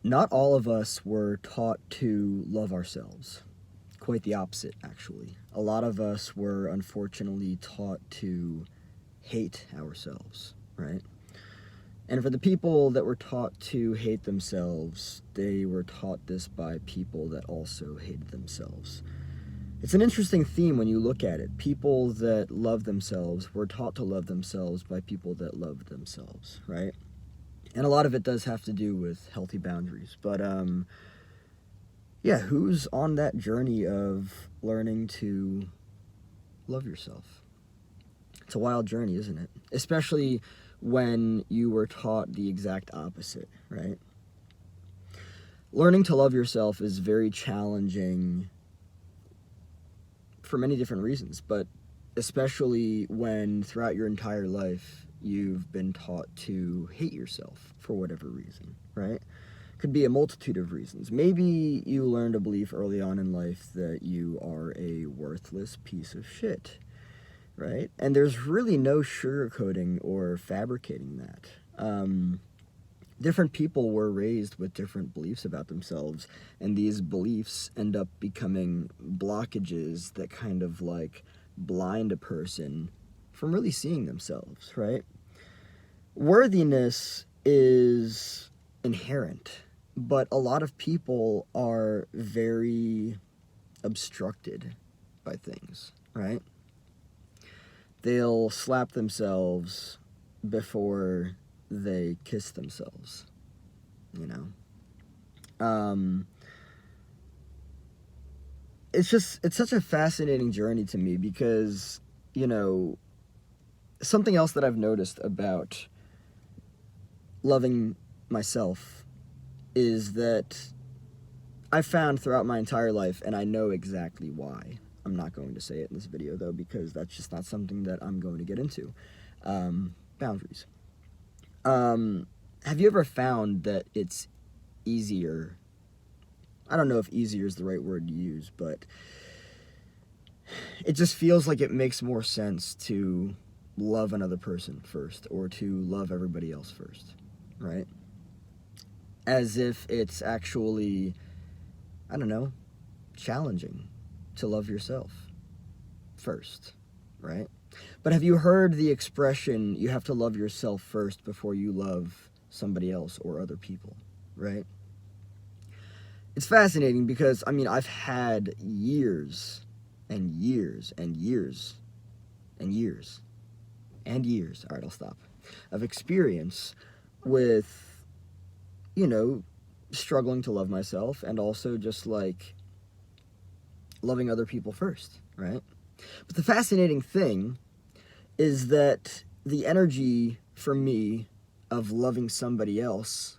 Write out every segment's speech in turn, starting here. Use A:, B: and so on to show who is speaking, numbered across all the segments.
A: Not all of us were taught to love ourselves. Quite the opposite, actually. A lot of us were unfortunately taught to hate ourselves, right? And for the people that were taught to hate themselves, they were taught this by people that also hated themselves. It's an interesting theme when you look at it. People that love themselves were taught to love themselves by people that loved themselves, right? And a lot of it does have to do with healthy boundaries. But yeah, who's on that journey of learning to love yourself? It's a wild journey, isn't it? Especially when you were taught the exact opposite, right? Learning to love yourself is very challenging for many different reasons, but especially when throughout your entire life you've been taught to hate yourself for whatever reason, right? Could be a multitude of reasons. Maybe you learned a belief early on in life that you are a worthless piece of shit, right? And there's really no sugarcoating or fabricating that. Different people were raised with different beliefs about themselves, and these beliefs end up becoming blockages that kind of like blind a person from really seeing themselves, right? Worthiness is inherent, but a lot of people are very obstructed by things, right? They'll slap themselves before they kiss themselves, you know? It's such a fascinating journey to me because, you know, something else that I've noticed about loving myself is that I found throughout my entire life, and I know exactly why. I'm not going to say it in this video, though, because that's just not something that I'm going to get into. Boundaries. Have you ever found that it's easier? I don't know if easier is the right word to use, but it just feels like it makes more sense to love another person first or to love everybody else first, right? As if it's actually, I don't know, challenging to love yourself first, right? But have you heard the expression, you have to love yourself first before you love somebody else or other people, right? It's fascinating because, I mean, I've had years and years and years and years and years, all right, I'll stop, of experience with, you know, struggling to love myself and also just like loving other people first, right? But the fascinating thing is that the energy for me of loving somebody else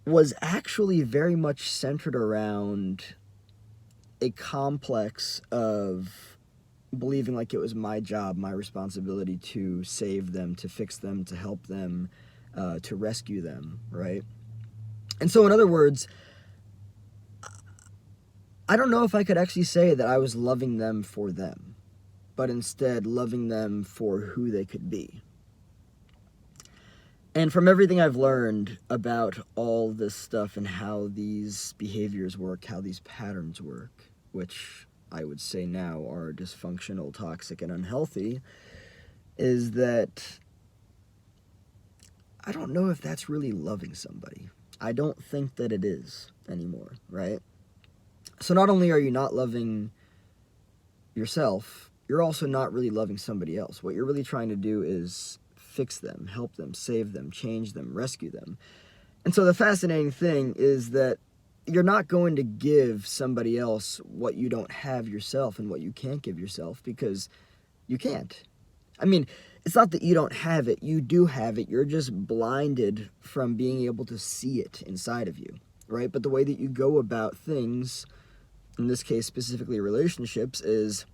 A: was actually very much centered around a complex of believing like it was my job, my responsibility to save them, to fix them, to help them, to rescue them, right? And so, in other words, I don't know if I could actually say that I was loving them for them, but instead loving them for who they could be. And from everything I've learned about all this stuff and how these behaviors work, how these patterns work, which I would say now are dysfunctional, toxic, and unhealthy, is that I don't know if that's really loving somebody. I don't think that it is anymore, right? So not only are you not loving yourself, you're also not really loving somebody else. What you're really trying to do is fix them, help them, save them, change them, rescue them. And so the fascinating thing is that you're not going to give somebody else what you don't have yourself and what you can't give yourself, because you can't. I mean, it's not that you don't have it, you do have it, you're just blinded from being able to see it inside of you, right? But the way that you go about things, in this case specifically relationships, is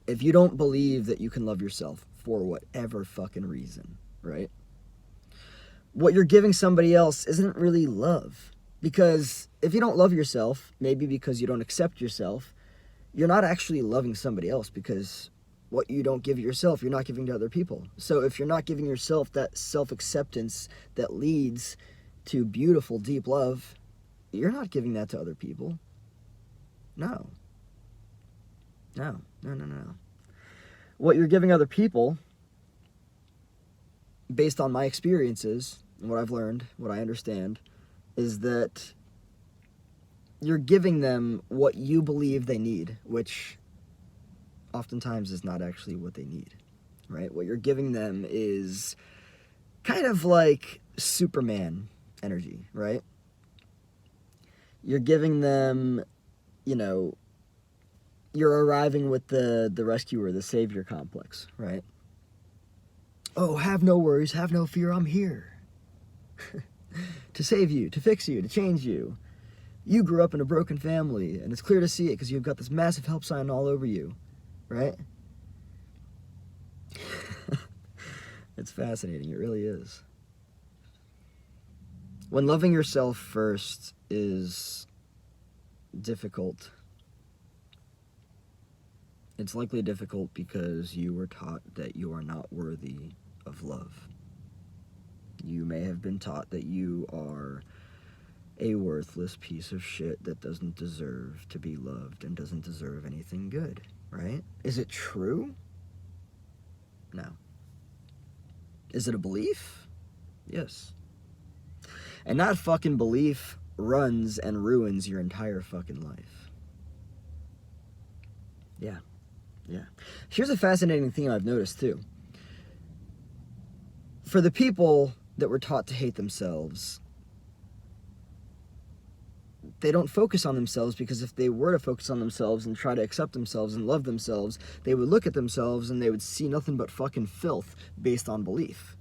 A: if you don't believe that you can love yourself for whatever fucking reason, right? What you're giving somebody else isn't really love. Because if you don't love yourself, maybe because you don't accept yourself, you're not actually loving somebody else, because what you don't give yourself, you're not giving to other people. So if you're not giving yourself that self-acceptance that leads to beautiful, deep love, you're not giving that to other people. No. No. What you're giving other people, based on my experiences and what I've learned, what I understand, is that you're giving them what you believe they need, which oftentimes is not actually what they need, right? What you're giving them is kind of like Superman energy, right? You're giving them, you're arriving with the rescuer, the savior complex, right? Oh, have no worries, have no fear, I'm here to save you, to fix you, to change you. You grew up in a broken family, and it's clear to see it because you've got this massive help sign all over you, right? It's fascinating, it really is. When loving yourself first is difficult, it's likely difficult because you were taught that you are not worthy of love. You may have been taught that you are a worthless piece of shit that doesn't deserve to be loved and doesn't deserve anything good, right? Is it true? No. Is it a belief? Yes. And that fucking belief runs and ruins your entire fucking life. Yeah. Here's a fascinating thing I've noticed too. For the people that were taught to hate themselves, they don't focus on themselves, because if they were to focus on themselves and try to accept themselves and love themselves, they would look at themselves and they would see nothing but fucking filth based on belief,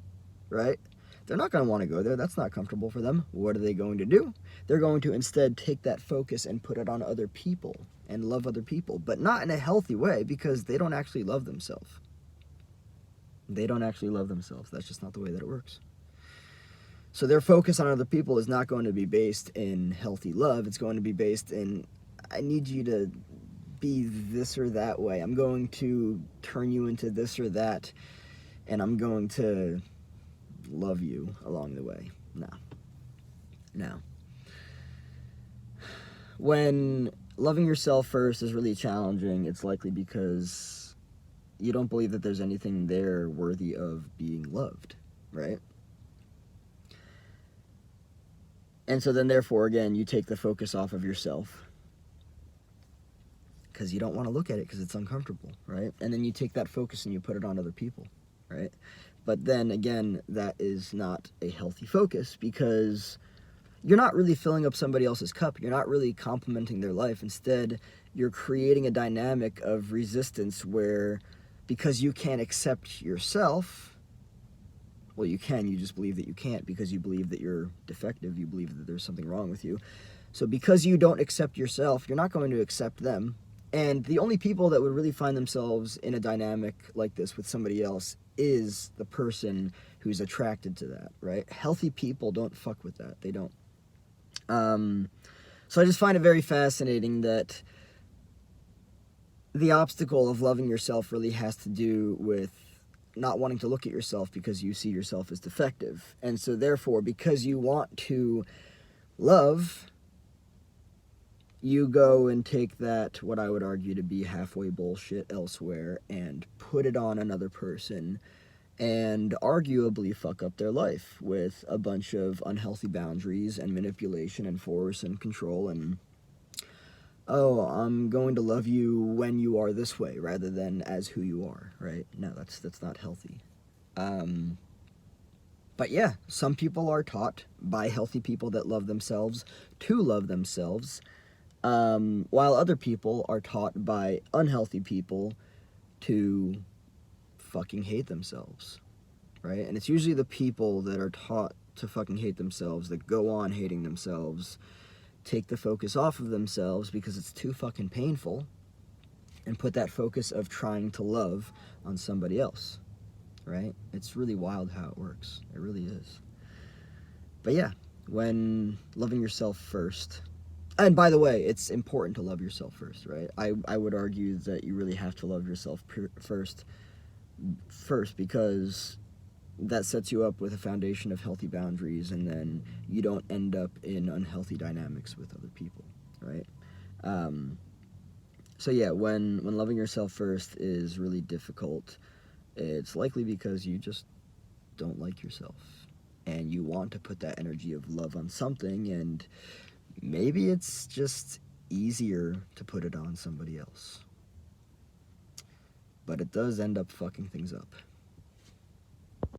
A: right? They're not going to want to go there. That's not comfortable for them. What are they going to do? They're going to instead take that focus and put it on other people and love other people, but not in a healthy way, because they don't actually love themselves. They don't actually love themselves. That's just not the way that it works. So their focus on other people is not going to be based in healthy love. It's going to be based in, I need you to be this or that way. I'm going to turn you into this or that, and I'm going to love you along the way. No. When loving yourself first is really challenging, it's likely because you don't believe that there's anything there worthy of being loved, right? And so then, therefore, again, you take the focus off of yourself because you don't want to look at it because it's uncomfortable, right? And then you take that focus and you put it on other people, right? But then, again, that is not a healthy focus, because you're not really filling up somebody else's cup. You're not really complimenting their life. Instead, you're creating a dynamic of resistance where, because you can't accept yourself, well, you can, you just believe that you can't because you believe that you're defective, you believe that there's something wrong with you. So because you don't accept yourself, you're not going to accept them. And the only people that would really find themselves in a dynamic like this with somebody else is the person who's attracted to that, right? Healthy people don't fuck with that. They don't. So I just find it very fascinating that the obstacle of loving yourself really has to do with not wanting to look at yourself because you see yourself as defective. And so therefore, because you want to love, you go and take that, what I would argue to be halfway bullshit elsewhere, and put it on another person and arguably fuck up their life with a bunch of unhealthy boundaries and manipulation and force and control and, oh, I'm going to love you when you are this way rather than as who you are, right? No, that's not healthy. But yeah, some people are taught by healthy people that love themselves to love themselves, while other people are taught by unhealthy people to fucking hate themselves, right? And it's usually the people that are taught to fucking hate themselves that go on hating themselves, take the focus off of themselves because it's too fucking painful, and put that focus of trying to love on somebody else, right? It's really wild how it works. It really is. But yeah, when loving yourself first, and by the way, it's important to love yourself first, right? I would argue that you really have to love yourself first, because that sets you up with a foundation of healthy boundaries, and then you don't end up in unhealthy dynamics with other people, right? So yeah, when loving yourself first is really difficult, it's likely because you just don't like yourself, and you want to put that energy of love on something, and maybe it's just easier to put it on somebody else. But it does end up fucking things up.